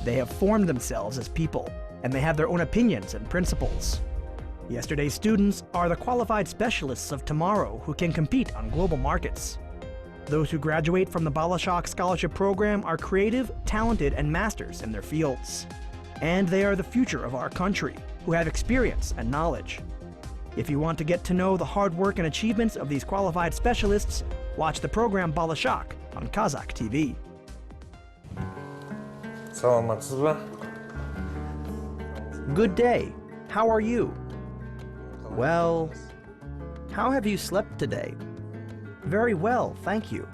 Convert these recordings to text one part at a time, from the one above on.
They have formed themselves as people, and they have their own opinions and principles. Yesterday's students are the qualified specialists of tomorrow who can compete on global markets. Those who graduate from the Bolashak Scholarship Program are creative, talented, and masters in their fields. And they are the future of our country, who have experience and knowledge. If you want to get to know the hard work and achievements of these qualified specialists, watch the program Bolashak on Kazakh TV. Good day. How are you? Well, how have you slept today? Very well, thank you.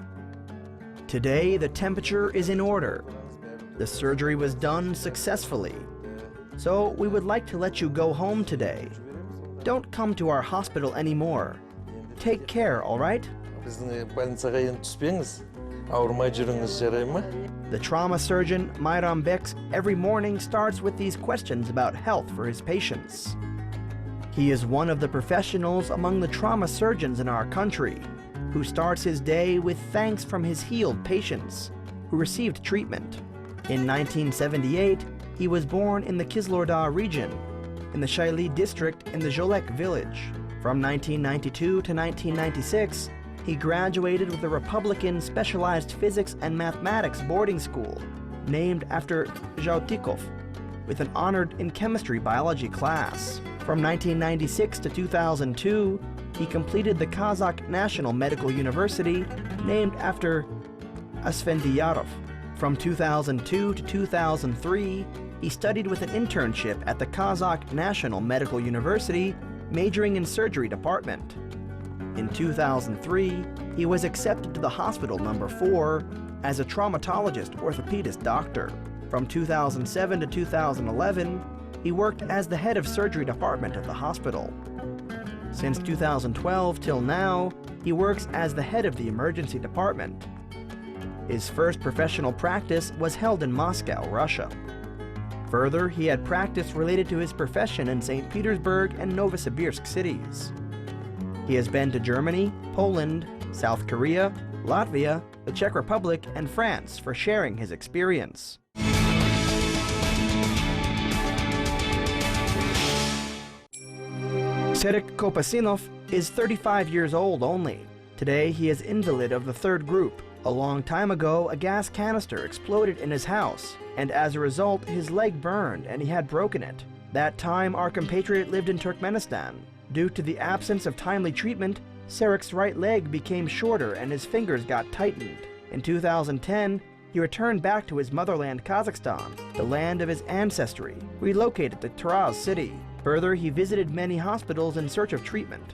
Today the temperature is in order. The surgery was done successfully. So we would like to let you go home today. Don't come to our hospital anymore. Take care, all right? The trauma surgeon, Meirambek, every morning starts with these questions about health for his patients. He is one of the professionals among the trauma surgeons in our country, who starts his day with thanks from his healed patients who received treatment. In 1978, he was born in the Kizlochar region, in the Joly district in the Joly village. From 1992 to 1996, he graduated with the Republican Specialized Physics and Mathematics boarding school, named after Joly, with an honored in chemistry biology class. From 1996 to 2002, he completed the Kazakh National Medical University, named after Asfendiyarov. From 2002 to 2003, he studied with an internship at the Kazakh National Medical University, majoring in surgery department. In 2003, he was accepted to the hospital number 4 as a traumatologist orthopedist doctor. From 2007 to 2011, he worked as the head of surgery department of the hospital. Since 2012 till now, he works as the head of the emergency department. His first professional practice was held in Moscow, Russia. Further, he had practice related to his profession in St. Petersburg and Novosibirsk cities. He has been to Germany, Poland, South Korea, Latvia, the Czech Republic, and France for sharing his experience. Serek Kopasinov is 35 years old only. Today he is invalid of the 3rd group. A long time ago, a gas canister exploded in his house, and as a result, his leg burned and he had broken it. That time, our compatriot lived in Turkmenistan. Due to the absence of timely treatment, Serek's right leg became shorter and his fingers got tightened. In 2010, he returned back to his motherland Kazakhstan, the land of his ancestry, relocated to Taraz city. Further, he visited many hospitals in search of treatment.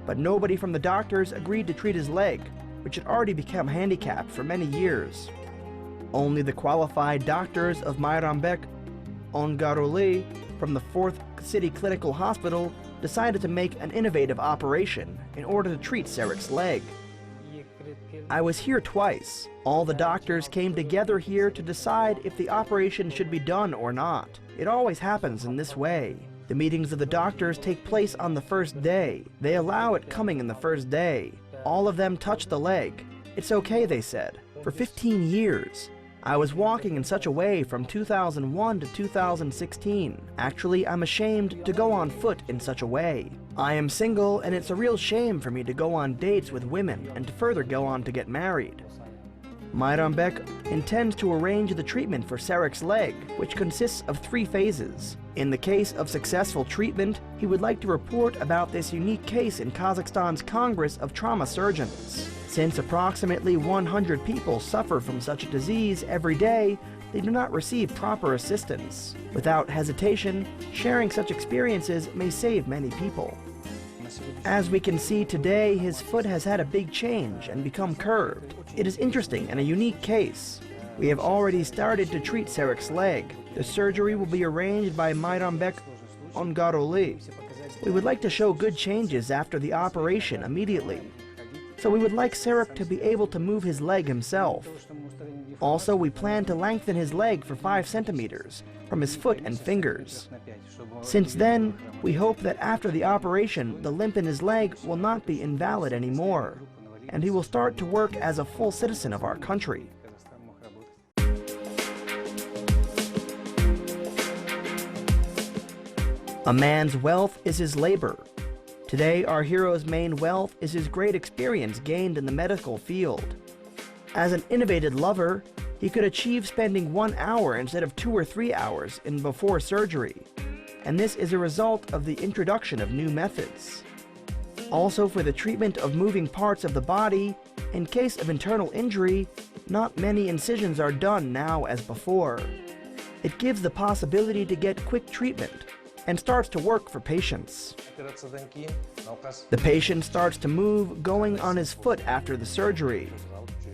But nobody from the doctors agreed to treat his leg, which had already become handicapped for many years. Only the qualified doctors of Meirambek, Joly, from the 4th City Clinical Hospital decided to make an innovative operation in order to treat Serek's leg. I was here twice. All the doctors came together here to decide if the operation should be done or not. It always happens in this way. The meetings of the doctors take place on the first day. They allow it coming in the first day. All of them touch the leg. It's okay, they said. For 15 years. I was walking in such a way from 2001 to 2016. Actually, I'm ashamed to go on foot in such a way. I am single, and it's a real shame for me to go on dates with women and to further go on to get married. Meirambek intends to arrange the treatment for Serek's leg, which consists of 3 phases. In the case of successful treatment, he would like to report about this unique case in Kazakhstan's Congress of Trauma Surgeons. Since approximately 100 people suffer from such a disease every day, they do not receive proper assistance. Without hesitation, sharing such experiences may save many people. As we can see today, his foot has had a big change and become curved. It is interesting and a unique case. We have already started to treat Serek's leg. The surgery will be arranged by Meirambek Joly. We would like to show good changes after the operation immediately. So we would like Serek to be able to move his leg himself. Also, we plan to lengthen his leg for 5 centimeters from his foot and fingers. Since then, we hope that after the operation, the limp in his leg will not be invalid anymore, and he will start to work as a full citizen of our country. A man's wealth is his labor. Today, our hero's main wealth is his great experience gained in the medical field. As an innovative lover, he could achieve spending 1 hour instead of 2 or 3 hours in before surgery, and this is a result of the introduction of new methods. Also, for the treatment of moving parts of the body, in case of internal injury, not many incisions are done now as before. It gives the possibility to get quick treatment and starts to work for patients. The patient starts to move, going on his foot after the surgery.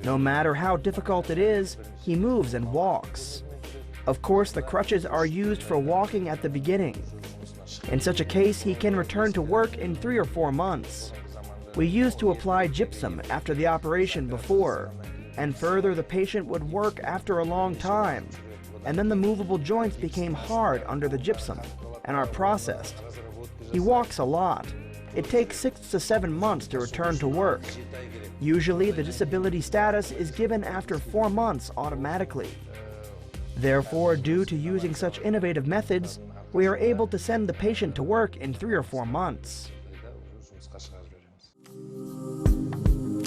No matter how difficult it is, he moves and walks. Of course, the crutches are used for walking at the beginning. In such a case, he can return to work in 3 or 4 months. We used to apply gypsum after the operation before, and further the patient would work after a long time, and then the movable joints became hard under the gypsum and are processed. He walks a lot. It takes 6 to 7 months to return to work. Usually, the disability status is given after 4 months automatically. Therefore, due to using such innovative methods, we are able to send the patient to work in 3 or 4 months.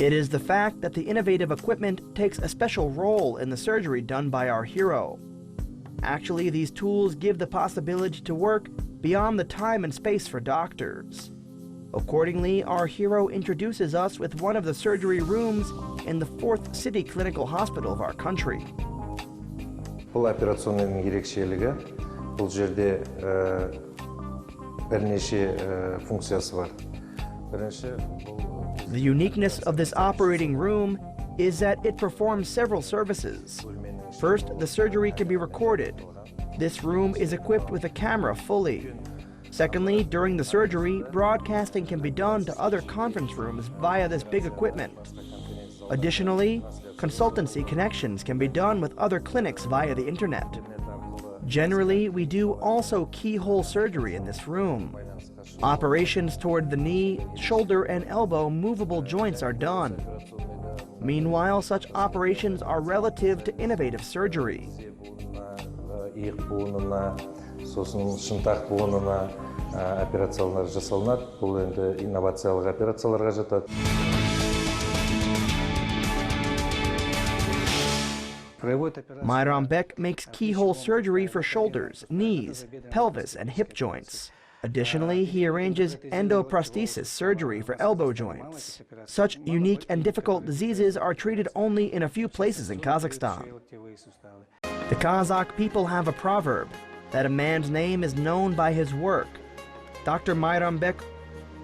It is the fact that the innovative equipment takes a special role in the surgery done by our hero. Actually, these tools give the possibility to work beyond the time and space for doctors. Accordingly, our hero introduces us with one of the surgery rooms in the 4th City Clinical Hospital of our country. Бұл операционның ерекшелігі, бұл жерде бірнеше функциясы бар. The uniqueness of this operating room is that it performs several services. First, the surgery can be recorded. This room is equipped with a camera fully. Secondly, during the surgery, broadcasting can be done to other conference rooms via this big equipment. Additionally, consultancy connections can be done with other clinics via the internet. Generally, we do also keyhole surgery in this room. Operations toward the knee, shoulder, and elbow movable joints are done. Meanwhile, such operations are relative to innovative surgery. Сосын шынтақ буынына операциялар жасалынады. Бұл енді инновациялық операцияларға жатады. Meirambek makes keyhole surgery for shoulders, knees, pelvis, and hip joints. Additionally, he arranges endoprosthesis surgery for elbow joints. Such unique and difficult diseases are treated only in a few places in Kazakhstan. The Kazakh people have a proverb that a man's name is known by his work. Dr. Meirambek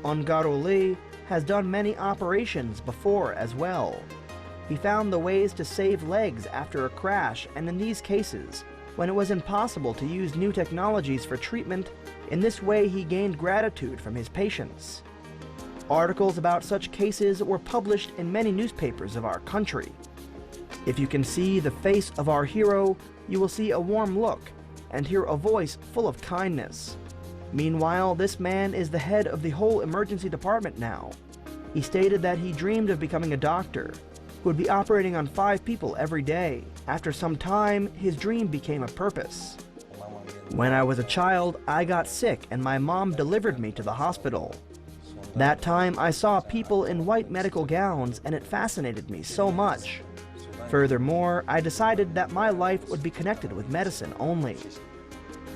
Joly has done many operations before as well. He found the ways to save legs after a crash, and in these cases, when it was impossible to use new technologies for treatment, in this way he gained gratitude from his patients. Articles about such cases were published in many newspapers of our country. If you can see the face of our hero, you will see a warm look and hear a voice full of kindness. Meanwhile, this man is the head of the whole emergency department now. He stated that he dreamed of becoming a doctor who would be operating on 5 people every day. After some time, his dream became a purpose. When I was a child, I got sick and my mom delivered me to the hospital. That time, I saw people in white medical gowns and it fascinated me so much. Furthermore, I decided that my life would be connected with medicine only.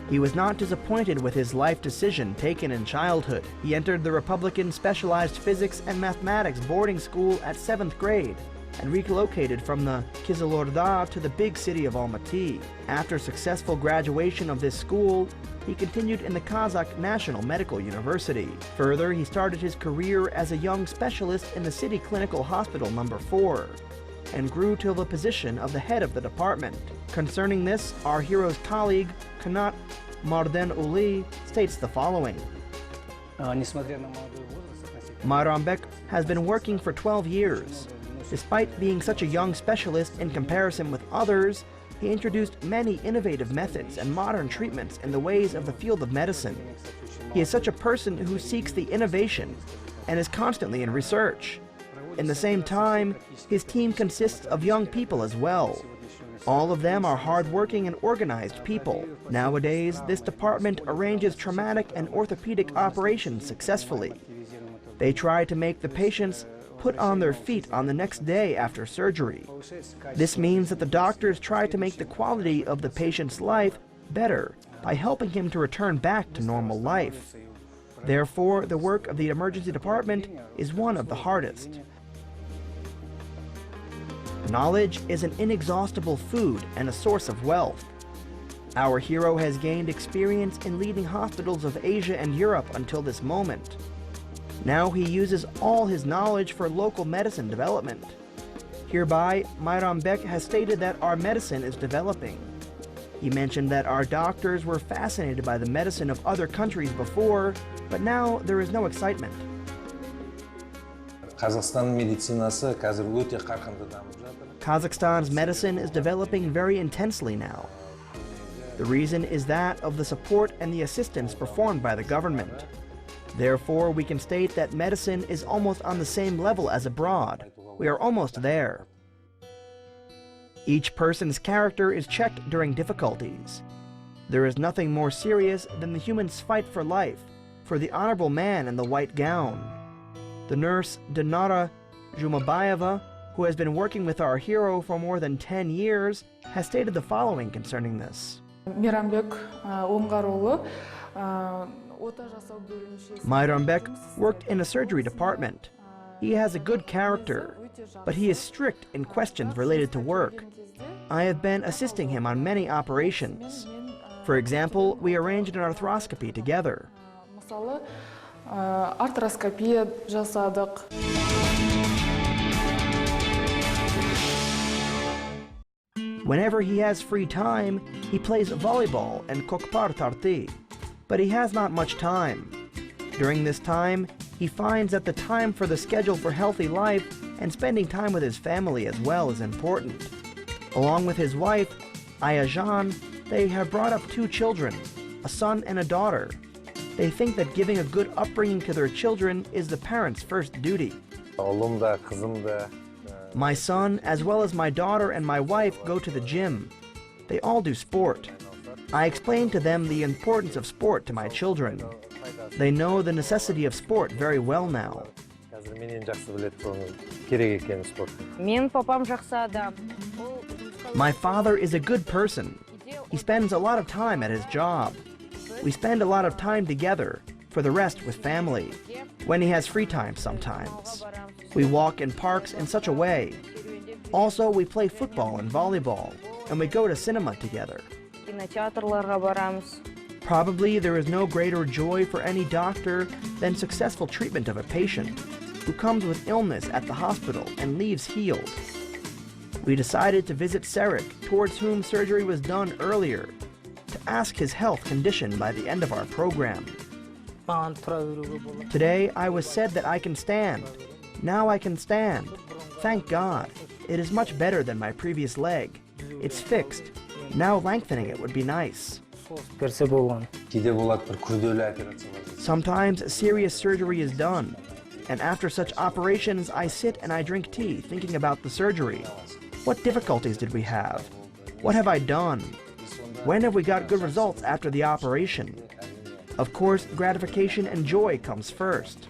He was not disappointed with his life decision taken in childhood. He entered the Republican Specialized Physics and Mathematics boarding school at 7th grade and relocated from the Kizilorda to the big city of Almaty. After successful graduation of this school, he continued in the Kazakh National Medical University. Further, he started his career as a young specialist in the City Clinical Hospital No. 4 and grew till the position of the head of the department. Concerning this, our hero's colleague, Kanat Marden-Uli, states the following. Meirambek has been working for 12 years. Despite being such a young specialist in comparison with others, he introduced many innovative methods and modern treatments in the ways of the field of medicine. He is such a person who seeks the innovation and is constantly in research. In the same time, his team consists of young people as well. All of them are hardworking and organized people. Nowadays, this department arranges traumatic and orthopedic operations successfully. They try to make the patients put on their feet on the next day after surgery. This means that the doctors try to make the quality of the patient's life better by helping him to return back to normal life. Therefore, the work of the emergency department is one of the hardest. Knowledge is an inexhaustible food and a source of wealth. Our hero has gained experience in leading hospitals of Asia and Europe until this moment. Now he uses all his knowledge for local medicine development. Hereby, Meirambek has stated that our medicine is developing. He mentioned that our doctors were fascinated by the medicine of other countries before, but now there is no excitement. Kazakhstan's medicine is developing very intensely now. The reason is that of the support and the assistance performed by the government. Therefore, we can state that medicine is almost on the same level as abroad. We are almost there. Each person's character is checked during difficulties. There is nothing more serious than the human's fight for life, for the honorable man in the white gown. The nurse Dinara Jumabayeva, who has been working with our hero for more than 10 years, has stated the following concerning this. Meirambek worked in a surgery department. He has a good character, but he is strict in questions related to work. I have been assisting him on many operations. For example, we arranged an arthroscopy together. Whenever he has free time, he plays volleyball and kokpar tarti, but he has not much time. During this time, he finds that the time for the schedule for healthy life and spending time with his family as well is important. Along with his wife, Ayajan, they have brought up 2 children, a son and a daughter. They think that giving a good upbringing to their children is the parents' first duty. My son, as well as my daughter and my wife, go to the gym. They all do sport. I explain to them the importance of sport to my children. They know the necessity of sport very well now. My father is a good person. He spends a lot of time at his job. We spend a lot of time together, for the rest with family, when he has free time sometimes. We walk in parks in such a way. Also, we play football and volleyball, and we go to cinema together. Probably there is no greater joy for any doctor than successful treatment of a patient who comes with illness at the hospital and leaves healed. We decided to visit Serik, towards whom surgery was done earlier, to ask his health condition by the end of our program. Today I was said that I can stand. Now I can stand. Thank God. It is much better than my previous leg. It's fixed. Now lengthening it would be nice. Sometimes serious surgery is done, and after such operations I sit and I drink tea thinking about the surgery. What difficulties did we have? What have I done? When have we got good results after the operation? Of course, gratification and joy comes first.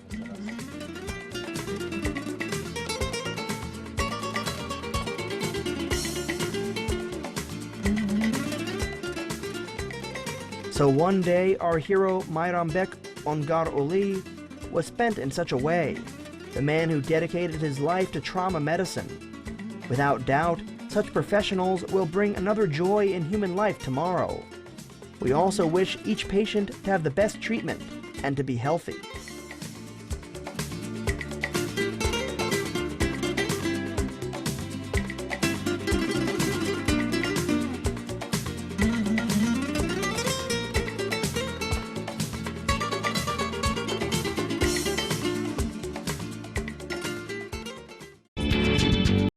So one day, our hero Meirambek Ongar Oli was spent in such a way, the man who dedicated his life to trauma medicine. Without doubt, such professionals will bring another joy in human life tomorrow. We also wish each patient to have the best treatment and to be healthy.